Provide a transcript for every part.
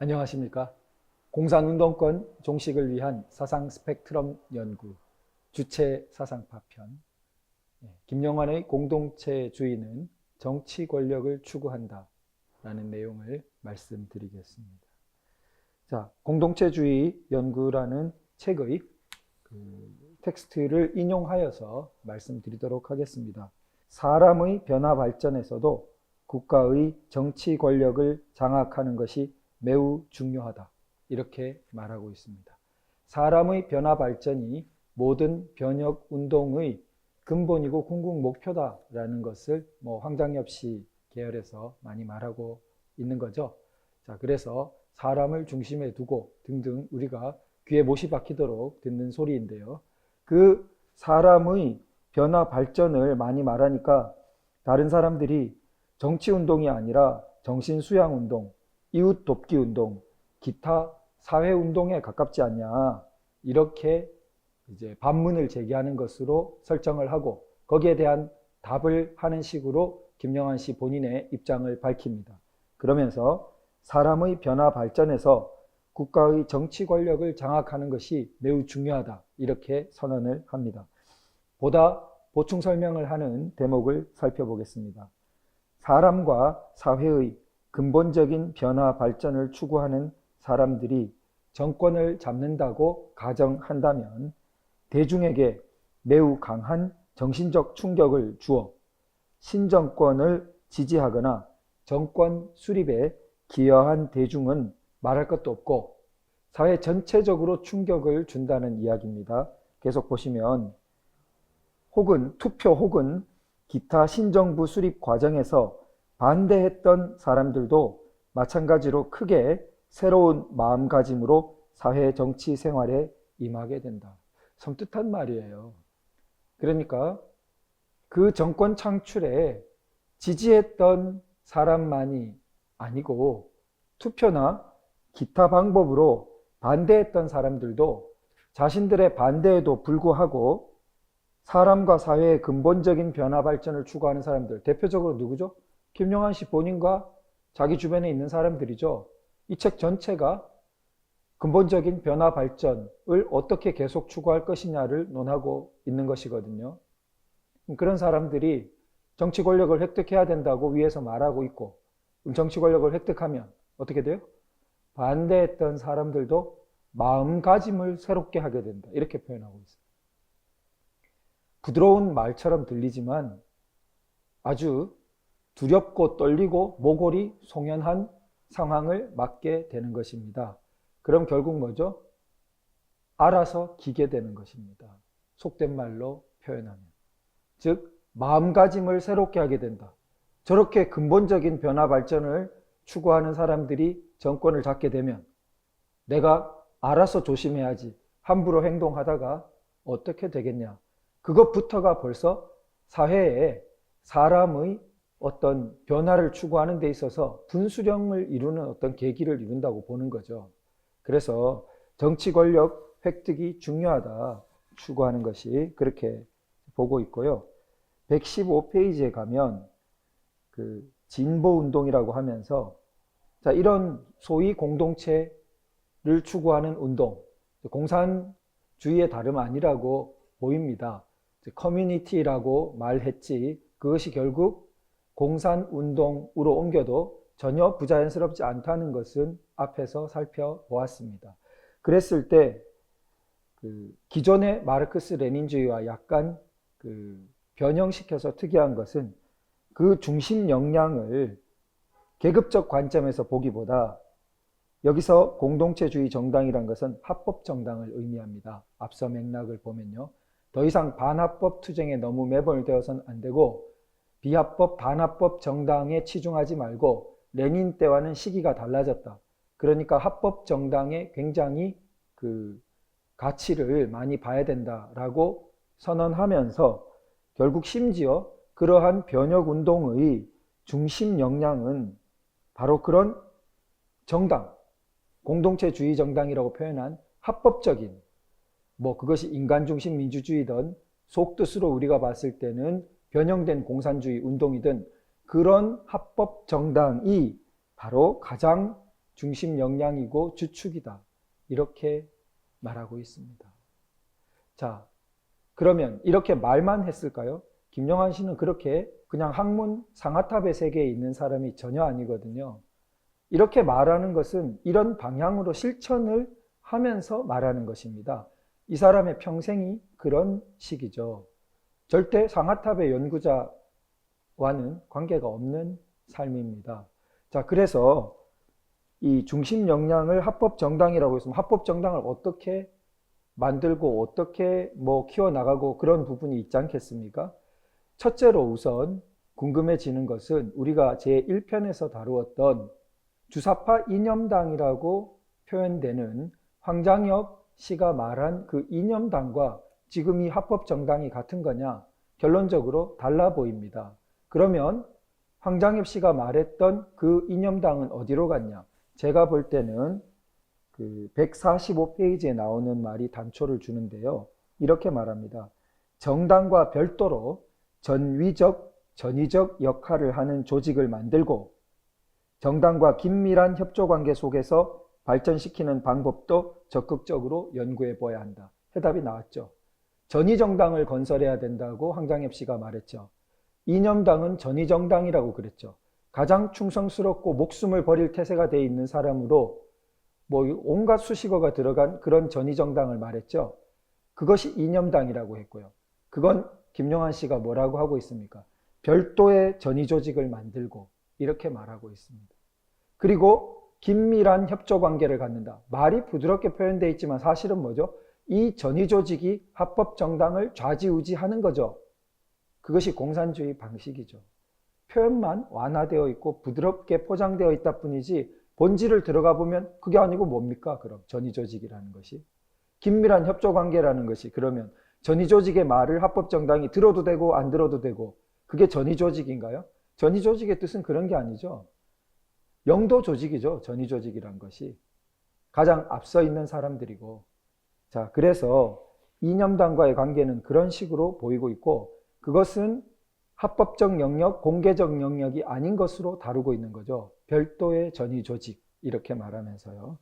안녕하십니까. 공산운동권 종식을 위한 사상 스펙트럼 연구 주체 사상 파편. 김영환의 공동체주의는 정치 권력을 추구한다 라는 내용을 말씀드리겠습니다. 자, 공동체주의 연구라는 책의 텍스트를 인용하여서 말씀드리도록 하겠습니다. 사람의 변화 발전에서도 국가의 정치 권력을 장악하는 것이 매우 중요하다. 이렇게 말하고 있습니다. 사람의 변화 발전이 모든 변혁 운동의 근본이고 궁극 목표다라는 것을 황장엽 씨 계열에서 많이 말하고 있는 거죠. 자, 그래서 사람을 중심에 두고 등등 우리가 귀에 못이 박히도록 듣는 소리인데요. 그 사람의 변화 발전을 많이 말하니까 다른 사람들이 정치 운동이 아니라 정신 수양 운동, 이웃 돕기 운동, 기타 사회 운동에 가깝지 않냐, 이렇게 이제 반문을 제기하는 것으로 설정을 하고 거기에 대한 답을 하는 식으로 김영환 씨 본인의 입장을 밝힙니다. 그러면서 사람의 변화 발전에서 국가의 정치 권력을 장악하는 것이 매우 중요하다, 이렇게 선언을 합니다. 보다 보충 설명을 하는 대목을 살펴보겠습니다. 사람과 사회의 근본적인 변화 발전을 추구하는 사람들이 정권을 잡는다고 가정한다면 대중에게 매우 강한 정신적 충격을 주어 신정권을 지지하거나 정권 수립에 기여한 대중은 말할 것도 없고 사회 전체적으로 충격을 준다는 이야기입니다. 계속 보시면 혹은 투표 혹은 기타 신정부 수립 과정에서 반대했던 사람들도 마찬가지로 크게 새로운 마음가짐으로 사회 정치 생활에 임하게 된다. 섬뜩한 말이에요. 그러니까 그 정권 창출에 지지했던 사람만이 아니고 투표나 기타 방법으로 반대했던 사람들도 자신들의 반대에도 불구하고 사람과 사회의 근본적인 변화 발전을 추구하는 사람들, 대표적으로 누구죠? 김영환 씨 본인과 자기 주변에 있는 사람들이죠. 이 책 전체가 근본적인 변화 발전을 어떻게 계속 추구할 것이냐를 논하고 있는 것이거든요. 그런 사람들이 정치 권력을 획득해야 된다고 위에서 말하고 있고, 정치 권력을 획득하면 어떻게 돼요? 반대했던 사람들도 마음가짐을 새롭게 하게 된다, 이렇게 표현하고 있어요. 부드러운 말처럼 들리지만 아주 두렵고 떨리고 모골이 송연한 상황을 맞게 되는 것입니다. 그럼 결국 뭐죠? 알아서 기게 되는 것입니다. 속된 말로 표현하면. 즉 마음가짐을 새롭게 하게 된다. 저렇게 근본적인 변화 발전을 추구하는 사람들이 정권을 잡게 되면 내가 알아서 조심해야지, 함부로 행동하다가 어떻게 되겠냐. 그것부터가 벌써 사회에 사람의 어떤 변화를 추구하는 데 있어서 분수령을 이루는 어떤 계기를 이룬다고 보는 거죠. 그래서 정치 권력 획득이 중요하다 추구하는 것이 그렇게 보고 있고요. 115페이지에 가면 그 진보 운동이라고 하면서 자, 이런 소위 공동체를 추구하는 운동, 공산주의의 다름 아니라고 보입니다. 커뮤니티라고 말했지 그것이 결국 공산운동으로 옮겨도 전혀 부자연스럽지 않다는 것은 앞에서 살펴보았습니다. 그랬을 때 기존의 마르크스 레닌주의와 약간 변형시켜서 특이한 것은 그 중심 역량을 계급적 관점에서 보기보다 여기서 공동체주의 정당이란 것은 합법 정당을 의미합니다. 앞서 맥락을 보면요. 더 이상 반합법 투쟁에 너무 매몰되어서는 안 되고 비합법, 반합법 정당에 치중하지 말고 레닌 때와는 시기가 달라졌다. 그러니까 합법 정당에 굉장히 가치를 많이 봐야 된다라고 선언하면서 결국 심지어 그러한 변혁운동의 중심 역량은 바로 그런 정당, 공동체주의 정당이라고 표현한 합법적인, 그것이 인간중심 민주주의든 속뜻으로 우리가 봤을 때는 변형된 공산주의 운동이든 그런 합법 정당이 바로 가장 중심 역량이고 주축이다. 이렇게 말하고 있습니다. 자, 그러면 이렇게 말만 했을까요? 김영환 씨는 그렇게 그냥 학문 상아탑의 세계에 있는 사람이 전혀 아니거든요. 이렇게 말하는 것은 이런 방향으로 실천을 하면서 말하는 것입니다. 이 사람의 평생이 그런 식이죠. 절대 상아탑의 연구자와는 관계가 없는 삶입니다. 자, 그래서 이 중심 역량을 합법 정당이라고 했으면 합법 정당을 어떻게 만들고 어떻게 키워나가고 그런 부분이 있지 않겠습니까? 첫째로 우선 궁금해지는 것은 우리가 제1편에서 다루었던 주사파 이념당이라고 표현되는 황장엽 씨가 말한 그 이념당과 지금 이 합법정당이 같은 거냐? 결론적으로 달라 보입니다. 그러면 황장엽 씨가 말했던 그 이념당은 어디로 갔냐? 제가 볼 때는 그 145페이지에 나오는 말이 단초를 주는데요. 이렇게 말합니다. 정당과 별도로 전위적, 전위적 역할을 하는 조직을 만들고 정당과 긴밀한 협조관계 속에서 발전시키는 방법도 적극적으로 연구해 보아야 한다. 해답이 나왔죠. 전위정당을 건설해야 된다고 황장엽 씨가 말했죠. 이념당은 전위정당이라고 그랬죠. 가장 충성스럽고 목숨을 버릴 태세가 돼 있는 사람으로 온갖 수식어가 들어간 그런 전위정당을 말했죠. 그것이 이념당이라고 했고요. 그건 김영환 씨가 뭐라고 하고 있습니까? 별도의 전위조직을 만들고 이렇게 말하고 있습니다. 그리고 긴밀한 협조관계를 갖는다. 말이 부드럽게 표현되어 있지만 사실은 뭐죠? 이 전위조직이 합법정당을 좌지우지하는 거죠. 그것이 공산주의 방식이죠. 표현만 완화되어 있고 부드럽게 포장되어 있다 뿐이지 본질을 들어가 보면 그게 아니고 뭡니까? 그럼 전위조직이라는 것이. 긴밀한 협조관계라는 것이 그러면 전위조직의 말을 합법정당이 들어도 되고 안 들어도 되고 그게 전위조직인가요? 전위조직의 뜻은 그런 게 아니죠. 영도조직이죠. 전위조직이란 것이. 가장 앞서 있는 사람들이고. 자, 그래서 이념당과의 관계는 그런 식으로 보이고 있고 그것은 합법적 영역, 공개적 영역이 아닌 것으로 다루고 있는 거죠. 별도의 전위조직 이렇게 말하면서요.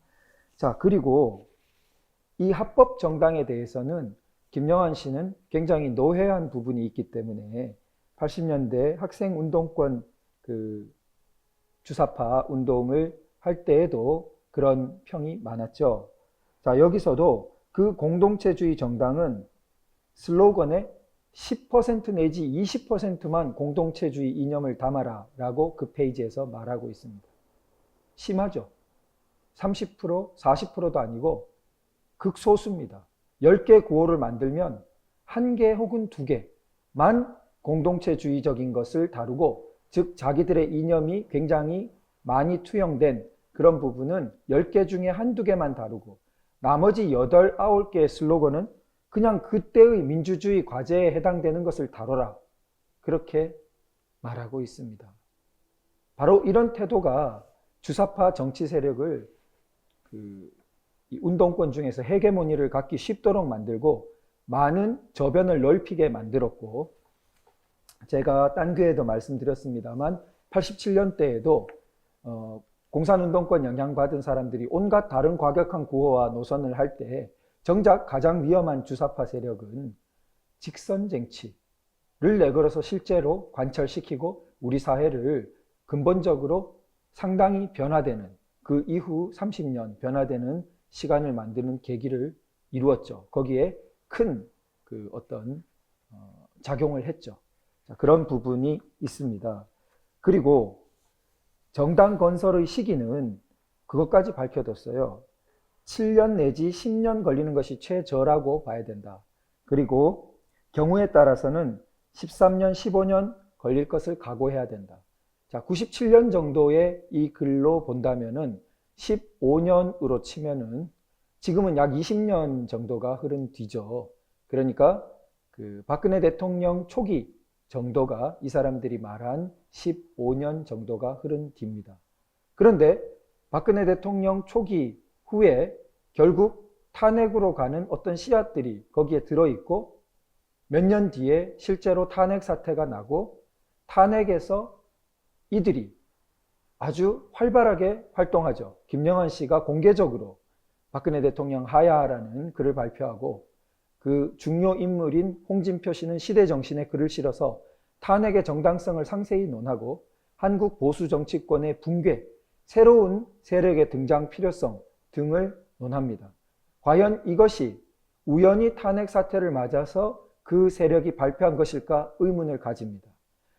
자, 그리고 이 합법정당에 대해서는 김영환 씨는 굉장히 노회한 부분이 있기 때문에 80년대 학생운동권 주사파 운동을 할 때에도 그런 평이 많았죠. 자, 여기서도 그 공동체주의 정당은 슬로건에 10% 내지 20%만 공동체주의 이념을 담아라 라고 그 페이지에서 말하고 있습니다. 심하죠? 30%, 40%도 아니고 극소수입니다. 10개 구호를 만들면 1개 혹은 2개만 공동체주의적인 것을 다루고 즉 자기들의 이념이 굉장히 많이 투영된 그런 부분은 10개 중에 한두 개만 다루고 나머지 8, 9개의 슬로건은 그냥 그때의 민주주의 과제에 해당되는 것을 다뤄라. 그렇게 말하고 있습니다. 바로 이런 태도가 주사파 정치 세력을 이 운동권 중에서 헤게모니를 갖기 쉽도록 만들고 많은 저변을 넓히게 만들었고 제가 딴 기회에도 말씀드렸습니다만 87년대에도 공산운동권 영향받은 사람들이 온갖 다른 과격한 구호와 노선을 할 때 정작 가장 위험한 주사파 세력은 직선쟁취를 내걸어서 실제로 관철시키고 우리 사회를 근본적으로 상당히 변화되는 그 이후 30년 변화되는 시간을 만드는 계기를 이루었죠. 거기에 큰 어떤 작용을 했죠. 자, 그런 부분이 있습니다. 그리고 정당 건설의 시기는 그것까지 밝혀뒀어요. 7년 내지 10년 걸리는 것이 최저라고 봐야 된다. 그리고 경우에 따라서는 13년, 15년 걸릴 것을 각오해야 된다. 자, 97년 정도의 이 글로 본다면은 15년으로 치면은 지금은 약 20년 정도가 흐른 뒤죠. 그러니까 박근혜 대통령 초기 정도가 이 사람들이 말한 15년 정도가 흐른 뒤입니다. 그런데 박근혜 대통령 초기 후에 결국 탄핵으로 가는 어떤 씨앗들이 거기에 들어있고 몇 년 뒤에 실제로 탄핵 사태가 나고 탄핵에서 이들이 아주 활발하게 활동하죠. 김영한 씨가 공개적으로 박근혜 대통령 하야라는 글을 발표하고 그 중요 인물인 홍준표 씨는 시대정신에 글을 실어서 탄핵의 정당성을 상세히 논하고 한국 보수 정치권의 붕괴, 새로운 세력의 등장 필요성 등을 논합니다. 과연 이것이 우연히 탄핵 사태를 맞아서 그 세력이 발표한 것일까 의문을 가집니다.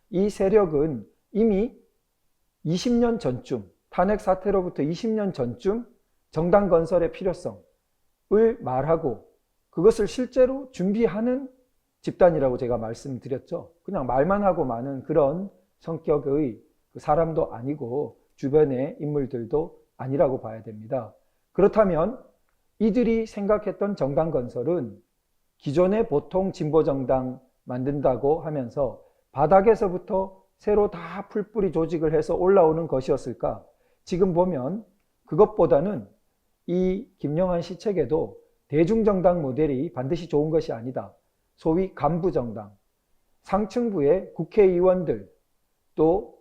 이 세력은 이미 20년 전쯤, 탄핵 사태로부터 20년 전쯤 정당 건설의 필요성을 말하고 그것을 실제로 준비하는 집단이라고 제가 말씀드렸죠. 그냥 말만 하고 마는 그런 성격의 사람도 아니고 주변의 인물들도 아니라고 봐야 됩니다. 그렇다면 이들이 생각했던 정당 건설은 기존의 보통 진보정당 만든다고 하면서 바닥에서부터 새로 다 풀뿌리 조직을 해서 올라오는 것이었을까? 지금 보면 그것보다는 이 김영한 씨 책에도 대중정당 모델이 반드시 좋은 것이 아니다. 소위 간부정당, 상층부의 국회의원들, 또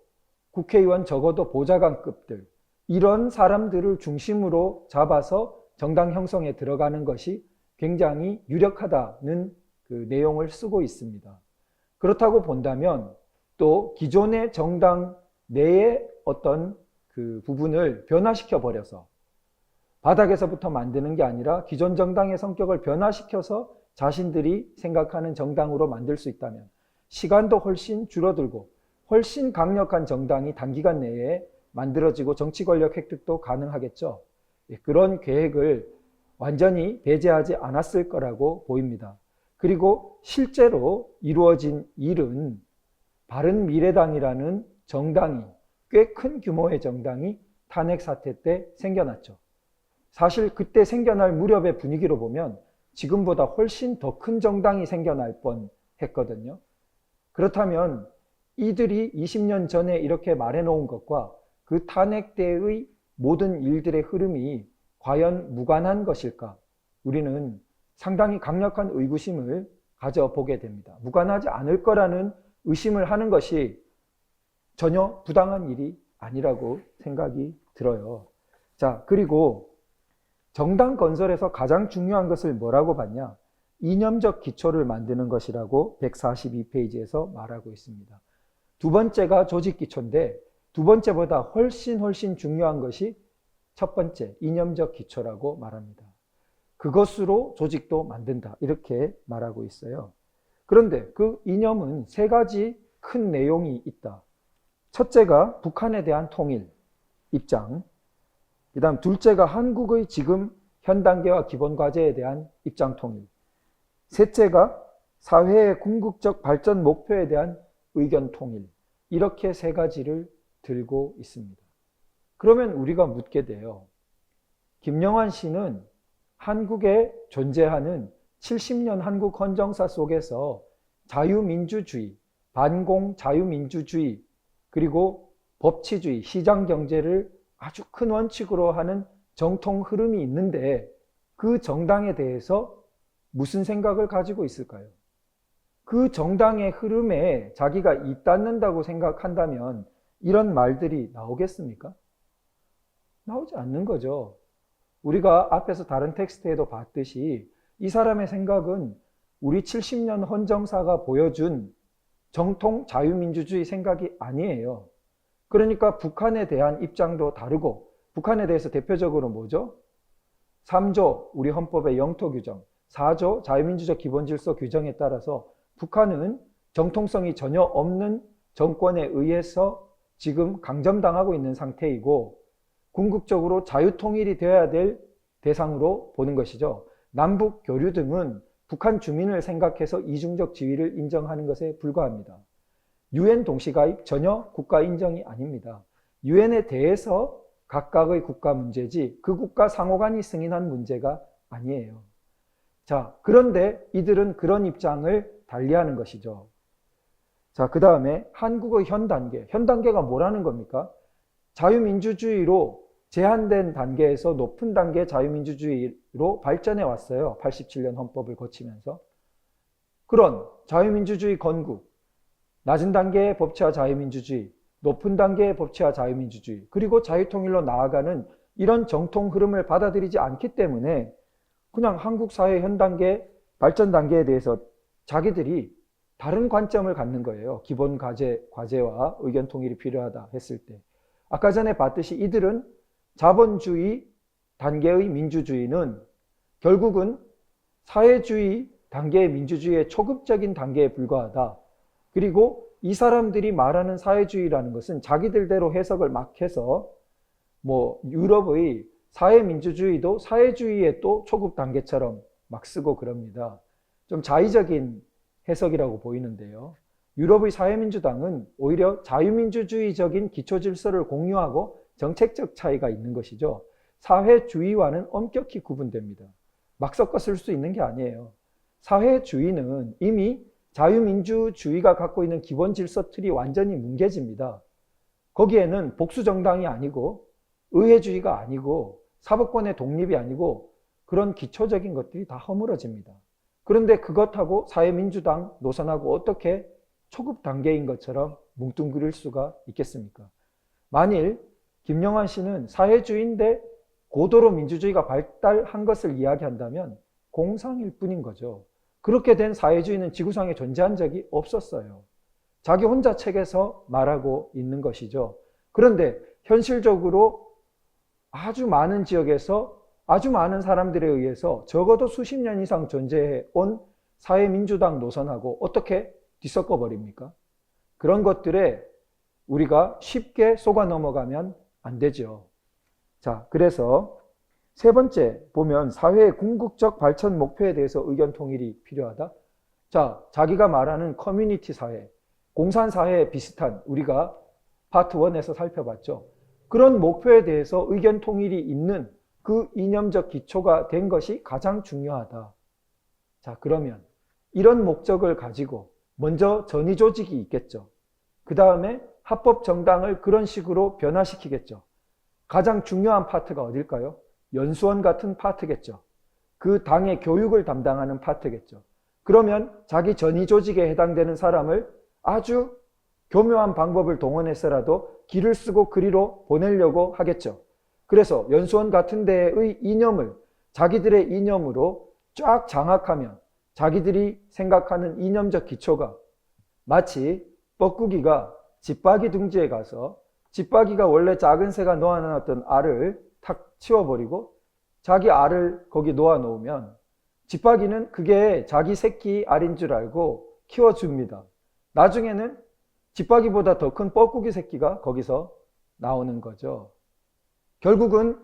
국회의원 적어도 보좌관급들, 이런 사람들을 중심으로 잡아서 정당 형성에 들어가는 것이 굉장히 유력하다는 그 내용을 쓰고 있습니다. 그렇다고 본다면 또 기존의 정당 내의 어떤 그 부분을 변화시켜 버려서 바닥에서부터 만드는 게 아니라 기존 정당의 성격을 변화시켜서 자신들이 생각하는 정당으로 만들 수 있다면 시간도 훨씬 줄어들고 훨씬 강력한 정당이 단기간 내에 만들어지고 정치 권력 획득도 가능하겠죠. 그런 계획을 완전히 배제하지 않았을 거라고 보입니다. 그리고 실제로 이루어진 일은 바른미래당이라는 정당이, 꽤 큰 규모의 정당이 탄핵 사태 때 생겨났죠. 사실 그때 생겨날 무렵의 분위기로 보면 지금보다 훨씬 더 큰 정당이 생겨날 뻔했거든요. 그렇다면 이들이 20년 전에 이렇게 말해놓은 것과 그 탄핵 때의 모든 일들의 흐름이 과연 무관한 것일까? 우리는 상당히 강력한 의구심을 가져보게 됩니다. 무관하지 않을 거라는 의심을 하는 것이 전혀 부당한 일이 아니라고 생각이 들어요. 자, 그리고 정당 건설에서 가장 중요한 것을 뭐라고 봤냐? 이념적 기초를 만드는 것이라고 142페이지에서 말하고 있습니다. 두 번째가 조직 기초인데 두 번째보다 훨씬 중요한 것이 첫 번째, 이념적 기초라고 말합니다. 그것으로 조직도 만든다. 이렇게 말하고 있어요. 그런데 그 이념은 세 가지 큰 내용이 있다. 첫째가 북한에 대한 통일, 입장. 그 다음 둘째가 한국의 지금 현 단계와 기본 과제에 대한 입장 통일. 셋째가 사회의 궁극적 발전 목표에 대한 의견 통일. 이렇게 세 가지를 들고 있습니다. 그러면 우리가 묻게 돼요. 김영한 씨는 한국에 존재하는 70년 한국 헌정사 속에서 자유민주주의, 반공 자유민주주의, 그리고 법치주의, 시장경제를 아주 큰 원칙으로 하는 정통 흐름이 있는데 그 정당에 대해서 무슨 생각을 가지고 있을까요? 그 정당의 흐름에 자기가 입닫는다고 생각한다면 이런 말들이 나오겠습니까? 나오지 않는 거죠. 우리가 앞에서 다른 텍스트에도 봤듯이 이 사람의 생각은 우리 70년 헌정사가 보여준 정통 자유민주주의 생각이 아니에요. 그러니까 북한에 대한 입장도 다르고 북한에 대해서 대표적으로 뭐죠? 3조 우리 헌법의 영토 규정, 4조 자유민주적 기본질서 규정에 따라서 북한은 정통성이 전혀 없는 정권에 의해서 지금 강점당하고 있는 상태이고 궁극적으로 자유통일이 되어야 될 대상으로 보는 것이죠. 남북 교류 등은 북한 주민을 생각해서 이중적 지위를 인정하는 것에 불과합니다. UN 동시가입 전혀 국가 인정이 아닙니다. UN에 대해서 각각의 국가 문제지 그 국가 상호간이 승인한 문제가 아니에요. 자, 그런데 이들은 그런 입장을 달리하는 것이죠. 자, 그 다음에 한국의 현 단계가 뭐라는 겁니까? 자유민주주의로 제한된 단계에서 높은 단계 자유민주주의로 발전해 왔어요. 87년 헌법을 거치면서. 그런 자유민주주의 건국, 낮은 단계의 법치화 자유민주주의, 높은 단계의 법치와 자유민주주의, 그리고 자유통일로 나아가는 이런 정통 흐름을 받아들이지 않기 때문에 그냥 한국 사회 현 단계, 발전 단계에 대해서 자기들이 다른 관점을 갖는 거예요. 기본 과제와 의견 통일이 필요하다 했을 때. 아까 전에 봤듯이 이들은 자본주의 단계의 민주주의는 결국은 사회주의 단계의 민주주의의 초급적인 단계에 불과하다. 그리고 이 사람들이 말하는 사회주의라는 것은 자기들대로 해석을 막 해서 유럽의 사회민주주의도 사회주의의 또 초급 단계처럼 막 쓰고 그럽니다. 좀 자의적인 해석이라고 보이는데요. 유럽의 사회민주당은 오히려 자유민주주의적인 기초질서를 공유하고 정책적 차이가 있는 것이죠. 사회주의와는 엄격히 구분됩니다. 막 섞어 쓸 수 있는 게 아니에요. 사회주의는 이미 자유민주주의가 갖고 있는 기본 질서 틀이 완전히 뭉개집니다. 거기에는 복수정당이 아니고 의회주의가 아니고 사법권의 독립이 아니고 그런 기초적인 것들이 다 허물어집니다. 그런데 그것하고 사회민주당 노선하고 어떻게 초급 단계인 것처럼 뭉뚱그릴 수가 있겠습니까? 만일 김영환 씨는 사회주의인데 고도로 민주주의가 발달한 것을 이야기한다면 공상일 뿐인 거죠. 그렇게 된 사회주의는 지구상에 존재한 적이 없었어요. 자기 혼자 책에서 말하고 있는 것이죠. 그런데 현실적으로 아주 많은 지역에서 아주 많은 사람들에 의해서 적어도 수십 년 이상 존재해 온 사회민주당 노선하고 어떻게 뒤섞어 버립니까? 그런 것들에 우리가 쉽게 속아 넘어가면 안 되죠. 자, 그래서 세 번째 보면 사회의 궁극적 발전 목표에 대해서 의견 통일이 필요하다. 자, 자기가 말하는 커뮤니티 사회, 공산사회에 비슷한 우리가 파트 1에서 살펴봤죠. 그런 목표에 대해서 의견 통일이 있는 그 이념적 기초가 된 것이 가장 중요하다. 자, 그러면 이런 목적을 가지고 먼저 전위 조직이 있겠죠. 그 다음에 합법 정당을 그런 식으로 변화시키겠죠. 가장 중요한 파트가 어딜까요? 연수원 같은 파트겠죠. 그 당의 교육을 담당하는 파트겠죠. 그러면 자기 전위 조직에 해당되는 사람을 아주 교묘한 방법을 동원해서라도 길을 쓰고 그리로 보내려고 하겠죠. 그래서 연수원 같은 데의 이념을 자기들의 이념으로 쫙 장악하면 자기들이 생각하는 이념적 기초가 마치 뻐꾸기가 집박이 둥지에 가서 집박이가 원래 작은 새가 놓아놨던 알을 탁 치워버리고 자기 알을 거기 놓아놓으면 집박이는 그게 자기 새끼 알인 줄 알고 키워줍니다. 나중에는 집박이보다 더 큰 뻐꾸기 새끼가 거기서 나오는 거죠. 결국은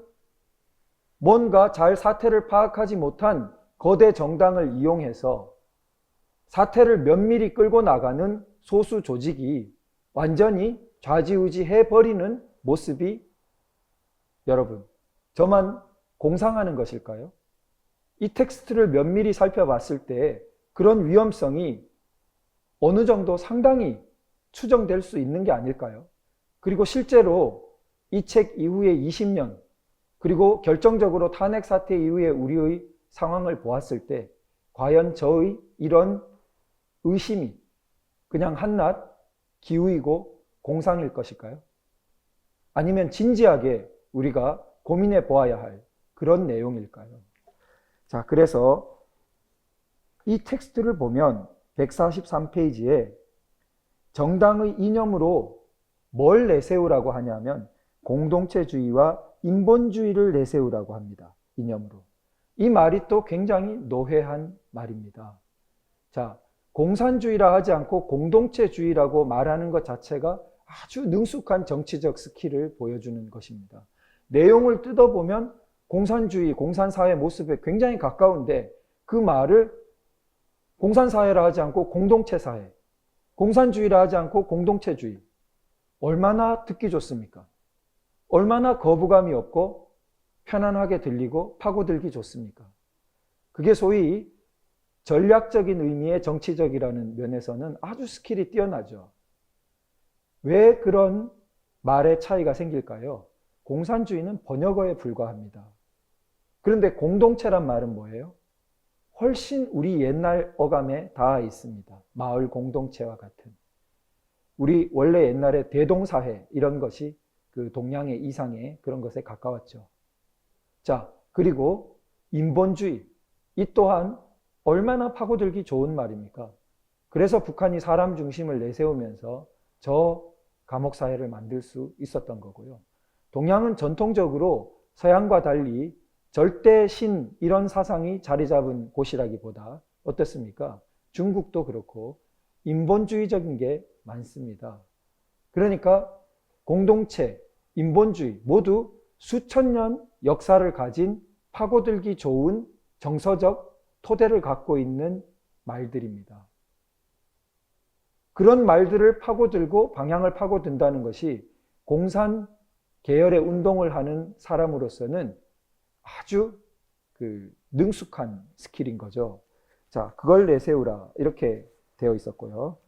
뭔가 잘 사태를 파악하지 못한 거대 정당을 이용해서 사태를 면밀히 끌고 나가는 소수 조직이 완전히 좌지우지해버리는 모습이 여러분, 저만 공상하는 것일까요? 이 텍스트를 면밀히 살펴봤을 때 그런 위험성이 어느 정도 상당히 추정될 수 있는 게 아닐까요? 그리고 실제로 이 책 이후에 20년, 그리고 결정적으로 탄핵 사태 이후에 우리의 상황을 보았을 때 과연 저의 이런 의심이 그냥 한낱 기우이고 공상일 것일까요? 아니면 진지하게 우리가 고민해 보아야 할 그런 내용일까요? 자, 그래서 이 텍스트를 보면 143페이지에 정당의 이념으로 뭘 내세우라고 하냐면 공동체주의와 인본주의를 내세우라고 합니다. 이념으로. 이 말이 또 굉장히 노회한 말입니다. 자, 공산주의라 하지 않고 공동체주의라고 말하는 것 자체가 아주 능숙한 정치적 스킬을 보여주는 것입니다. 내용을 뜯어보면 공산주의, 공산사회 모습에 굉장히 가까운데 그 말을 공산사회라 하지 않고 공동체사회, 공산주의라 하지 않고 공동체주의. 얼마나 듣기 좋습니까? 얼마나 거부감이 없고 편안하게 들리고 파고들기 좋습니까? 그게 소위 전략적인 의미의 정치적이라는 면에서는 아주 스킬이 뛰어나죠. 왜 그런 말의 차이가 생길까요? 공산주의는 번역어에 불과합니다. 그런데 공동체란 말은 뭐예요? 훨씬 우리 옛날 어감에 닿아 있습니다. 마을 공동체와 같은. 우리 원래 옛날에 대동사회 이런 것이 그 동양의 이상의 그런 것에 가까웠죠. 자, 그리고 인본주의, 이 또한 얼마나 파고들기 좋은 말입니까? 그래서 북한이 사람 중심을 내세우면서 저 감옥사회를 만들 수 있었던 거고요. 동양은 전통적으로 서양과 달리 절대신 이런 사상이 자리 잡은 곳이라기보다 어떻습니까? 중국도 그렇고 인본주의적인 게 많습니다. 그러니까 공동체, 인본주의 모두 수천 년 역사를 가진 파고들기 좋은 정서적 토대를 갖고 있는 말들입니다. 그런 말들을 파고들고 방향을 파고든다는 것이 공산 계열의 운동을 하는 사람으로서는 아주 능숙한 스킬인 거죠. 자, 그걸 내세우라 이렇게 되어 있었고요.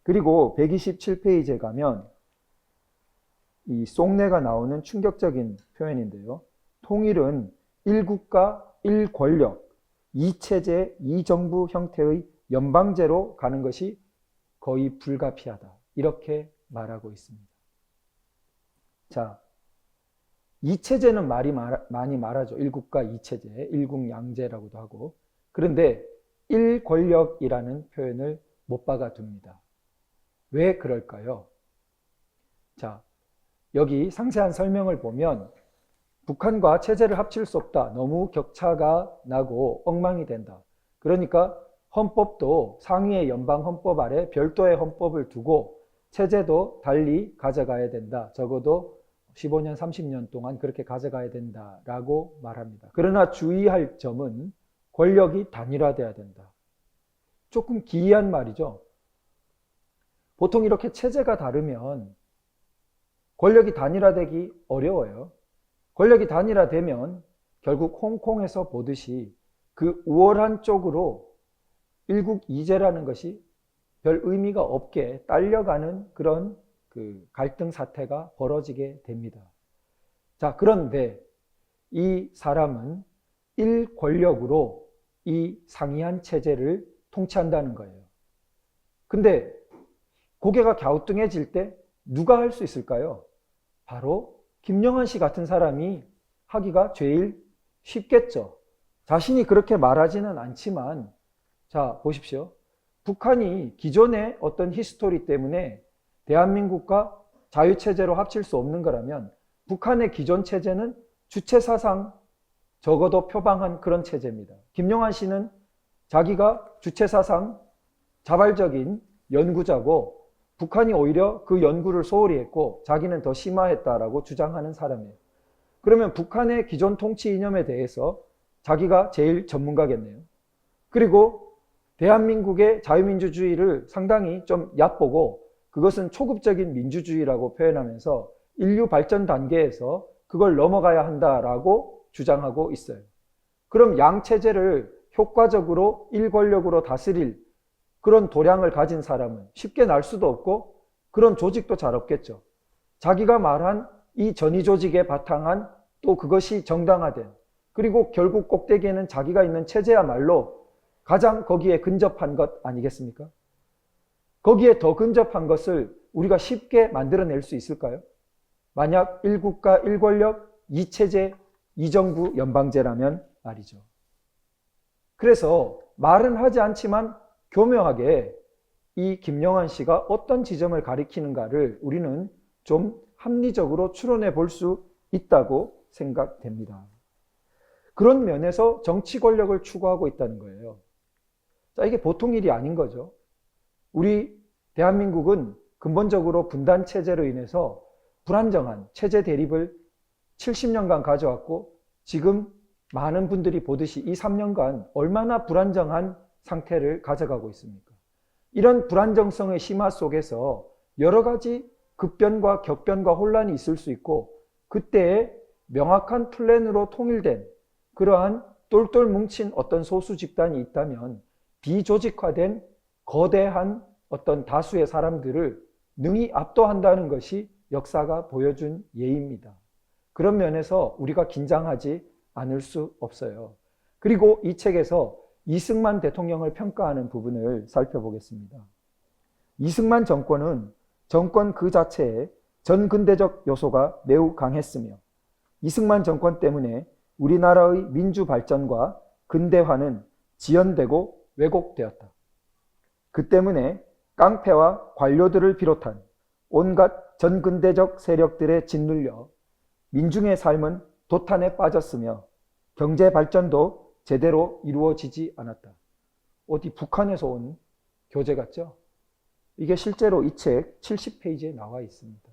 그리고 127페이지에 가면 이 속내가 나오는 충격적인 표현인데요. 통일은 1국가 1권력 2체제 2정부 형태의 연방제로 가는 것이 거의 불가피하다. 이렇게 말하고 있습니다. 자, 2체제는 많이 말하죠. 1국가 2체제, 1국양제라고도 하고. 그런데 1권력이라는 표현을 못 박아둡니다. 왜 그럴까요? 자, 여기 상세한 설명을 보면 북한과 체제를 합칠 수 없다. 너무 격차가 나고 엉망이 된다. 그러니까 헌법도 상위의 연방헌법 아래 별도의 헌법을 두고 체제도 달리 가져가야 된다. 적어도 15년, 30년 동안 그렇게 가져가야 된다라고 말합니다. 그러나 주의할 점은 권력이 단일화돼야 된다. 조금 기이한 말이죠. 보통 이렇게 체제가 다르면 권력이 단일화되기 어려워요. 권력이 단일화되면 결국 홍콩에서 보듯이 그 우월한 쪽으로 일국 이제라는 것이 별 의미가 없게 딸려가는 그런 갈등 사태가 벌어지게 됩니다. 자, 그런데 이 사람은 일권력으로 이 상이한 체제를 통치한다는 거예요. 근데 고개가 갸우뚱해질 때 누가 할 수 있을까요? 바로 김영한 씨 같은 사람이 하기가 제일 쉽겠죠. 자신이 그렇게 말하지는 않지만, 자, 보십시오. 북한이 기존의 어떤 히스토리 때문에 대한민국과 자유체제로 합칠 수 없는 거라면 북한의 기존 체제는 주체사상 적어도 표방한 그런 체제입니다. 김영한 씨는 자기가 주체사상 자발적인 연구자고 북한이 오히려 그 연구를 소홀히 했고 자기는 더 심화했다라고 주장하는 사람이에요. 그러면 북한의 기존 통치 이념에 대해서 자기가 제일 전문가겠네요. 그리고 대한민국의 자유민주주의를 상당히 좀 얕보고 그것은 초급적인 민주주의라고 표현하면서 인류 발전 단계에서 그걸 넘어가야 한다라고 주장하고 있어요. 그럼 양체제를 효과적으로 일권력으로 다스릴 그런 도량을 가진 사람은 쉽게 날 수도 없고 그런 조직도 잘 없겠죠. 자기가 말한 이 전위 조직에 바탕한 또 그것이 정당화된 그리고 결국 꼭대기에는 자기가 있는 체제야말로 가장 거기에 근접한 것 아니겠습니까? 거기에 더 근접한 것을 우리가 쉽게 만들어낼 수 있을까요? 만약 1국가 1권력 2체제 2정부 연방제라면 말이죠. 그래서 말은 하지 않지만 교묘하게 이 김영한 씨가 어떤 지점을 가리키는가를 우리는 좀 합리적으로 추론해 볼 수 있다고 생각됩니다. 그런 면에서 정치 권력을 추구하고 있다는 거예요. 자, 이게 보통 일이 아닌 거죠. 우리 대한민국은 근본적으로 분단 체제로 인해서 불안정한 체제 대립을 70년간 가져왔고 지금 많은 분들이 보듯이 이 3년간 얼마나 불안정한 상태를 가져가고 있습니까? 이런 불안정성의 심화 속에서 여러 가지 급변과 격변과 혼란이 있을 수 있고 그때에 명확한 플랜으로 통일된 그러한 똘똘 뭉친 어떤 소수 집단이 있다면 비조직화된 거대한 어떤 다수의 사람들을 능히 압도한다는 것이 역사가 보여준 예입니다. 그런 면에서 우리가 긴장하지 않을 수 없어요. 그리고 이 책에서 이승만 대통령을 평가하는 부분을 살펴보겠습니다. 이승만 정권은 정권 그 자체에 전근대적 요소가 매우 강했으며 이승만 정권 때문에 우리나라의 민주 발전과 근대화는 지연되고 왜곡되었다. 그 때문에 깡패와 관료들을 비롯한 온갖 전근대적 세력들에 짓눌려 민중의 삶은 도탄에 빠졌으며 경제 발전도 제대로 이루어지지 않았다. 어디 북한에서 온 교재 같죠? 이게 실제로 이 책 70페이지에 나와 있습니다.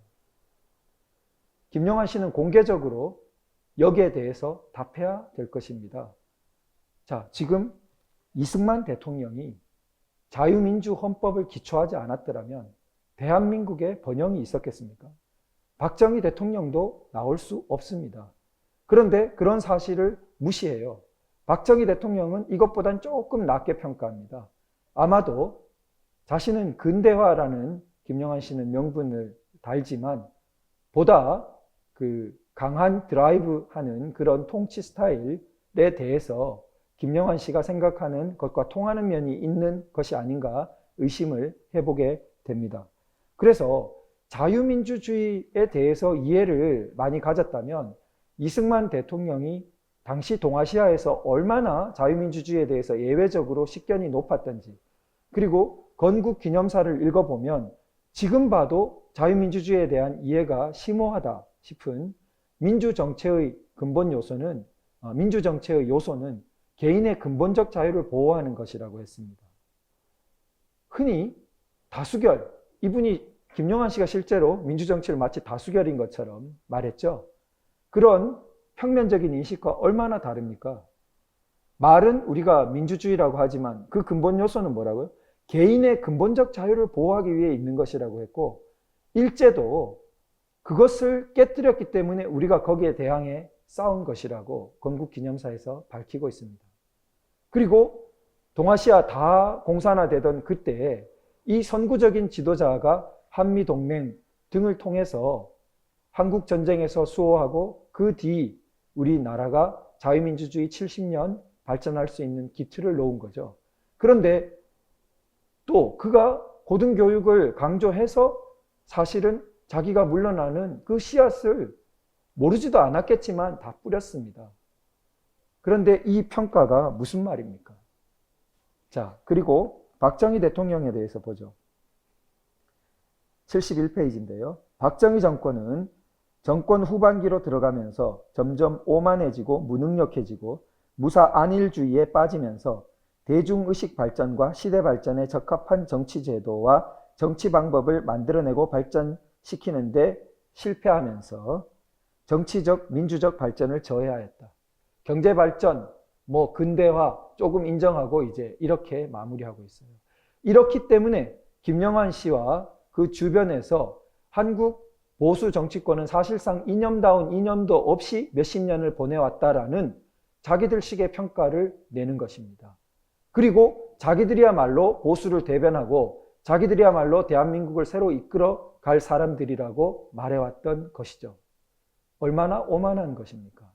김영환 씨는 공개적으로 여기에 대해서 답해야 될 것입니다. 자, 지금 이승만 대통령이 자유민주 헌법을 기초하지 않았더라면 대한민국에 번영이 있었겠습니까? 박정희 대통령도 나올 수 없습니다. 그런데 그런 사실을 무시해요. 박정희 대통령은 이것보단 조금 낮게 평가합니다. 아마도 자신은 근대화라는 김영환 씨는 명분을 달지만 보다 그 강한 드라이브하는 그런 통치 스타일에 대해서 김영환 씨가 생각하는 것과 통하는 면이 있는 것이 아닌가 의심을 해보게 됩니다. 그래서 자유민주주의에 대해서 이해를 많이 가졌다면 이승만 대통령이 당시 동아시아에서 얼마나 자유민주주의에 대해서 예외적으로 식견이 높았던지, 그리고 건국기념사를 읽어보면 지금 봐도 자유민주주의에 대한 이해가 심오하다 싶은 민주정체의 요소는 개인의 근본적 자유를 보호하는 것이라고 했습니다. 흔히 다수결, 이분이 김영환 씨가 실제로 민주정치를 마치 다수결인 것처럼 말했죠. 그런 평면적인 인식과 얼마나 다릅니까? 말은 우리가 민주주의라고 하지만 그 근본 요소는 뭐라고요? 개인의 근본적 자유를 보호하기 위해 있는 것이라고 했고, 일제도 그것을 깨뜨렸기 때문에 우리가 거기에 대항해 싸운 것이라고 건국기념사에서 밝히고 있습니다. 그리고 동아시아 다 공산화되던 그때 이 선구적인 지도자가 한미동맹 등을 통해서 한국전쟁에서 수호하고 그 뒤 우리나라가 자유민주주의 70년 발전할 수 있는 기틀을 놓은 거죠. 그런데 또 그가 고등교육을 강조해서 사실은 자기가 물러나는 그 씨앗을 모르지도 않았겠지만 다 뿌렸습니다. 그런데 이 평가가 무슨 말입니까? 자, 그리고 박정희 대통령에 대해서 보죠. 71페이지인데요. 박정희 정권은 정권 후반기로 들어가면서 점점 오만해지고 무능력해지고 무사 안일주의에 빠지면서 대중의식 발전과 시대 발전에 적합한 정치제도와 정치 방법을 만들어내고 발전시키는데 실패하면서 정치적, 민주적 발전을 저해하였다. 경제 발전, 근대화 조금 인정하고 이제 이렇게 마무리하고 있어요. 이렇기 때문에 김영환 씨와 그 주변에서 한국 보수 정치권은 사실상 이념다운 이념도 없이 몇십 년을 보내왔다라는 자기들식의 평가를 내는 것입니다. 그리고 자기들이야말로 보수를 대변하고 자기들이야말로 대한민국을 새로 이끌어 갈 사람들이라고 말해왔던 것이죠. 얼마나 오만한 것입니까?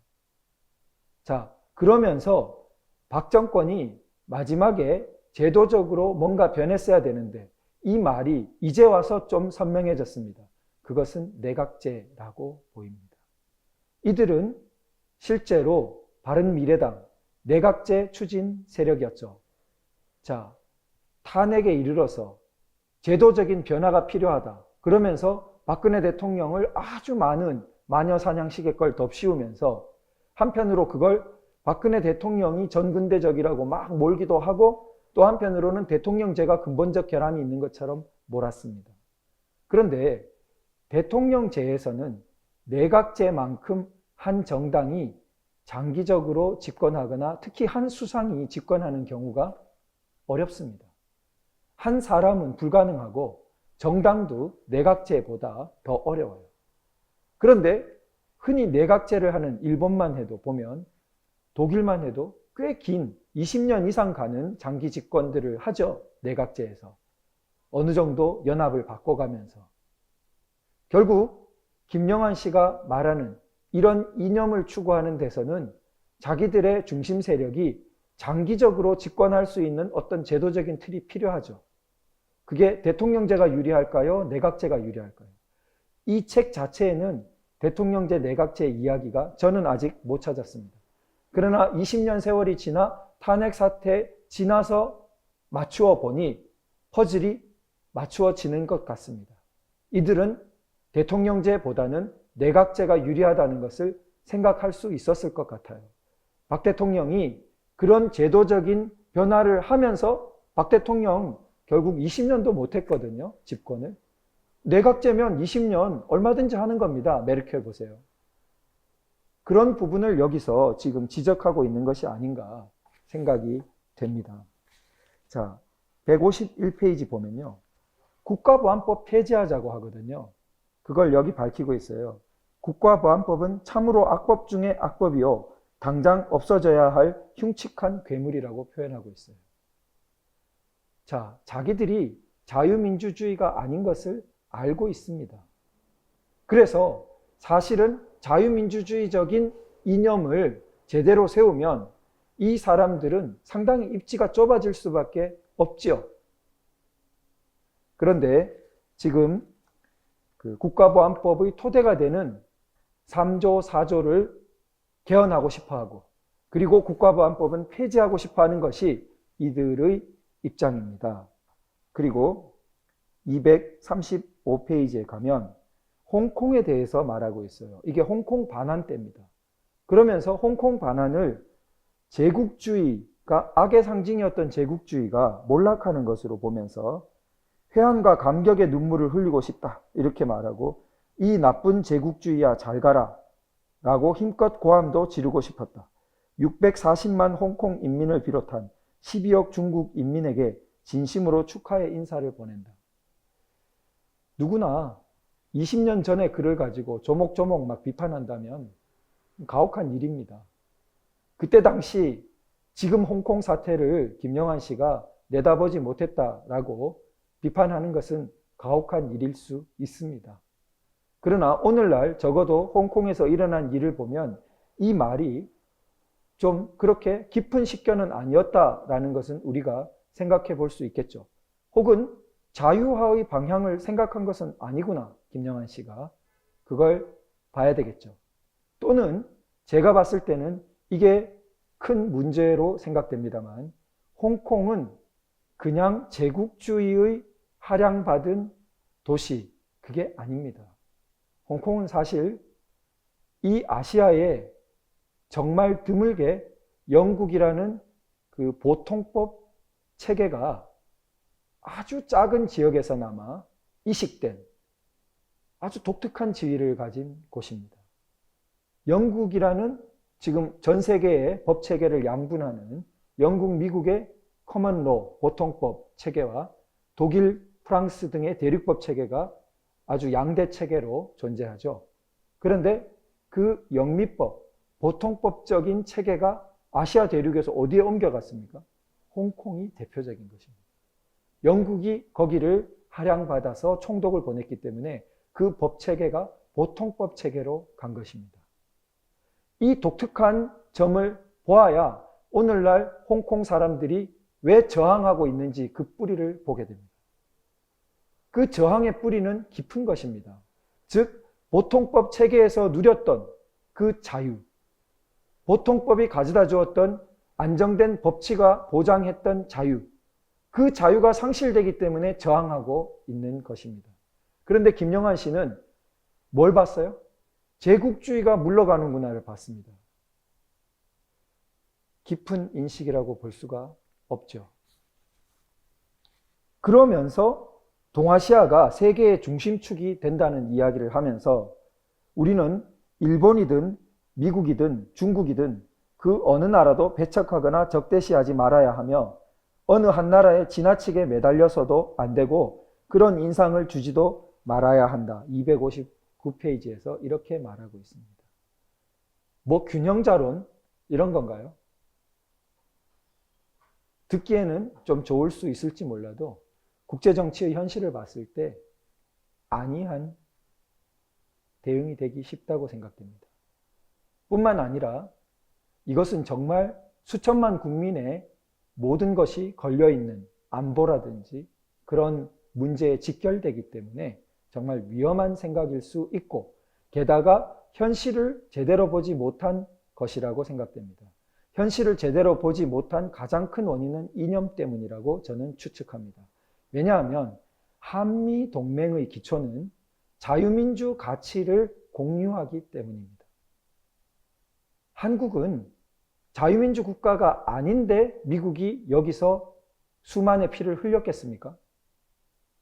자, 그러면서 박 정권이 마지막에 제도적으로 뭔가 변했어야 되는데 이 말이 이제 와서 좀 선명해졌습니다. 그것은 내각제라고 보입니다. 이들은 실제로 바른미래당 내각제 추진 세력이었죠. 자, 탄핵에 이르러서 제도적인 변화가 필요하다. 그러면서 박근혜 대통령을 아주 많은 마녀사냥식의 걸 덮씌우면서 한편으로 그걸 박근혜 대통령이 전근대적이라고 막 몰기도 하고 또 한편으로는 대통령제가 근본적 결함이 있는 것처럼 몰았습니다. 그런데 대통령제에서는 내각제만큼 한 정당이 장기적으로 집권하거나 특히 한 수상이 집권하는 경우가 어렵습니다. 한 사람은 불가능하고 정당도 내각제보다 더 어려워요. 그런데 흔히 내각제를 하는 일본만 해도 보면 독일만 해도 꽤 긴 20년 이상 가는 장기 집권들을 하죠. 내각제에서. 어느 정도 연합을 바꿔가면서. 결국 김영환 씨가 말하는 이런 이념을 추구하는 데서는 자기들의 중심 세력이 장기적으로 집권할 수 있는 어떤 제도적인 틀이 필요하죠. 그게 대통령제가 유리할까요? 내각제가 유리할까요? 이 책 자체에는 대통령제, 내각제 이야기가 저는 아직 못 찾았습니다. 그러나 20년 세월이 지나 탄핵 사태 지나서 맞추어 보니 퍼즐이 맞추어지는 것 같습니다. 이들은 대통령제보다는 내각제가 유리하다는 것을 생각할 수 있었을 것 같아요. 박 대통령이 그런 제도적인 변화를 하면서 박 대통령 결국 20년도 못했거든요. 집권을. 내각제면 20년 얼마든지 하는 겁니다. 메르켈 보세요. 그런 부분을 여기서 지금 지적하고 있는 것이 아닌가 생각이 됩니다. 자, 151페이지 보면요. 국가보안법 폐지하자고 하거든요. 그걸 여기 밝히고 있어요. 국가보안법은 참으로 악법 중에 악법이요. 당장 없어져야 할 흉측한 괴물이라고 표현하고 있어요. 자, 자기들이 자유민주주의가 아닌 것을 알고 있습니다. 그래서 사실은 자유민주주의적인 이념을 제대로 세우면 이 사람들은 상당히 입지가 좁아질 수밖에 없지요. 그런데 지금 그 국가보안법의 토대가 되는 3조, 4조를 개헌하고 싶어하고 그리고 국가보안법은 폐지하고 싶어하는 것이 이들의 입장입니다. 그리고 235페이지에 가면 홍콩에 대해서 말하고 있어요. 이게 홍콩 반환 때입니다. 그러면서 홍콩 반환을 제국주의가 악의 상징이었던 제국주의가 몰락하는 것으로 보면서 회한과 감격의 눈물을 흘리고 싶다 이렇게 말하고 이 나쁜 제국주의야 잘 가라 라고 힘껏 고함도 지르고 싶었다. 640만 홍콩 인민을 비롯한 12억 중국 인민에게 진심으로 축하의 인사를 보낸다. 누구나 20년 전의 글을 가지고 조목조목 막 비판한다면 가혹한 일입니다. 그때 당시 지금 홍콩 사태를 김영한 씨가 내다보지 못했다라고 비판하는 것은 가혹한 일일 수 있습니다. 그러나 오늘날 적어도 홍콩에서 일어난 일을 보면 이 말이 좀 그렇게 깊은 식견은 아니었다라는 것은 우리가 생각해 볼 수 있겠죠. 혹은 자유화의 방향을 생각한 것은 아니구나, 김영한 씨가. 그걸 봐야 되겠죠. 또는 제가 봤을 때는 이게 큰 문제로 생각됩니다만 홍콩은 그냥 제국주의의 할양받은 도시, 그게 아닙니다. 홍콩은 사실 이 아시아에 정말 드물게 영국이라는 그 보통법 체계가 아주 작은 지역에서나마 이식된 아주 독특한 지위를 가진 곳입니다. 영국이라는 지금 전 세계의 법 체계를 양분하는 영국, 미국의 커먼로, 보통법 체계와 독일, 프랑스 등의 대륙법 체계가 아주 양대 체계로 존재하죠. 그런데 그 영미법, 보통법적인 체계가 아시아 대륙에서 어디에 옮겨갔습니까? 홍콩이 대표적인 것입니다. 영국이 거기를 할양받아서 총독을 보냈기 때문에 그 법 체계가 보통법 체계로 간 것입니다. 이 독특한 점을 보아야 오늘날 홍콩 사람들이 왜 저항하고 있는지 그 뿌리를 보게 됩니다. 그 저항의 뿌리는 깊은 것입니다. 즉 보통법 체계에서 누렸던 그 자유, 보통법이 가져다 주었던 안정된 법치가 보장했던 자유, 그 자유가 상실되기 때문에 저항하고 있는 것입니다. 그런데 김영한 씨는 뭘 봤어요? 제국주의가 물러가는구나를 봤습니다. 깊은 인식이라고 볼 수가 없죠. 그러면서 동아시아가 세계의 중심축이 된다는 이야기를 하면서 우리는 일본이든 미국이든 중국이든 그 어느 나라도 배척하거나 적대시하지 말아야 하며 어느 한 나라에 지나치게 매달려서도 안 되고 그런 인상을 주지도 말아야 한다. 259페이지에서 이렇게 말하고 있습니다. 뭐 균형자론 이런 건가요? 듣기에는 좀 좋을 수 있을지 몰라도 국제정치의 현실을 봤을 때 아니한 대응이 되기 쉽다고 생각됩니다. 뿐만 아니라 이것은 정말 수천만 국민의 모든 것이 걸려있는 안보라든지 그런 문제에 직결되기 때문에 정말 위험한 생각일 수 있고, 게다가 현실을 제대로 보지 못한 것이라고 생각됩니다. 현실을 제대로 보지 못한 가장 큰 원인은 이념 때문이라고 저는 추측합니다. 왜냐하면 한미 동맹의 기초는 자유민주 가치를 공유하기 때문입니다. 한국은 자유민주 국가가 아닌데 미국이 여기서 수만의 피를 흘렸겠습니까?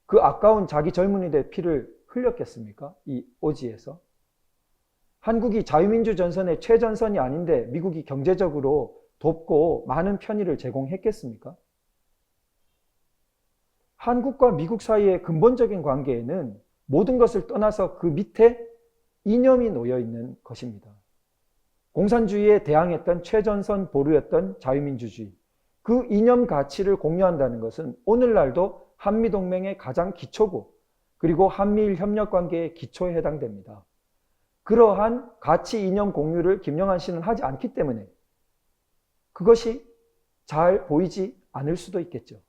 그 아까운 자기 젊은이들의 피를 흘렸겠습니까? 이 오지에서. 한국이 자유민주 전선의 최전선이 아닌데 미국이 경제적으로 돕고 많은 편의를 제공했겠습니까? 한국과 미국 사이의 근본적인 관계에는 모든 것을 떠나서 그 밑에 이념이 놓여 있는 것입니다. 공산주의에 대항했던 최전선 보루였던 자유민주주의, 그 이념 가치를 공유한다는 것은 오늘날도 한미동맹의 가장 기초고, 그리고 한미일 협력관계의 기초에 해당됩니다. 그러한 가치 이념 공유를 김영한 씨는 하지 않기 때문에 그것이 잘 보이지 않을 수도 있겠죠.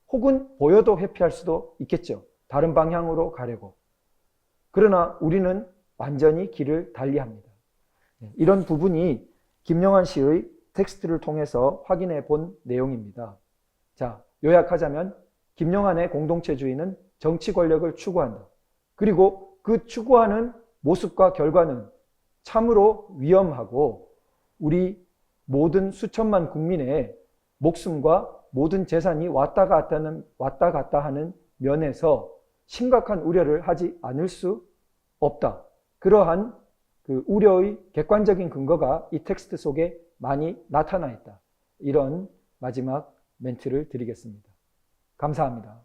혹은 보여도 회피할 수도 있겠죠. 다른 방향으로 가려고. 그러나 우리는 완전히 길을 달리합니다. 이런 부분이 김영한 씨의 텍스트를 통해서 확인해 본 내용입니다. 자, 요약하자면 김영한의 공동체주의는 정치 권력을 추구한다. 그리고 그 추구하는 모습과 결과는 참으로 위험하고 우리 모든 수천만 국민의 목숨과 모든 재산이 왔다 갔다 하는 면에서 심각한 우려를 하지 않을 수 없다. 그러한 그 우려의 객관적인 근거가 이 텍스트 속에 많이 나타나 있다. 이런 마지막 멘트를 드리겠습니다. 감사합니다.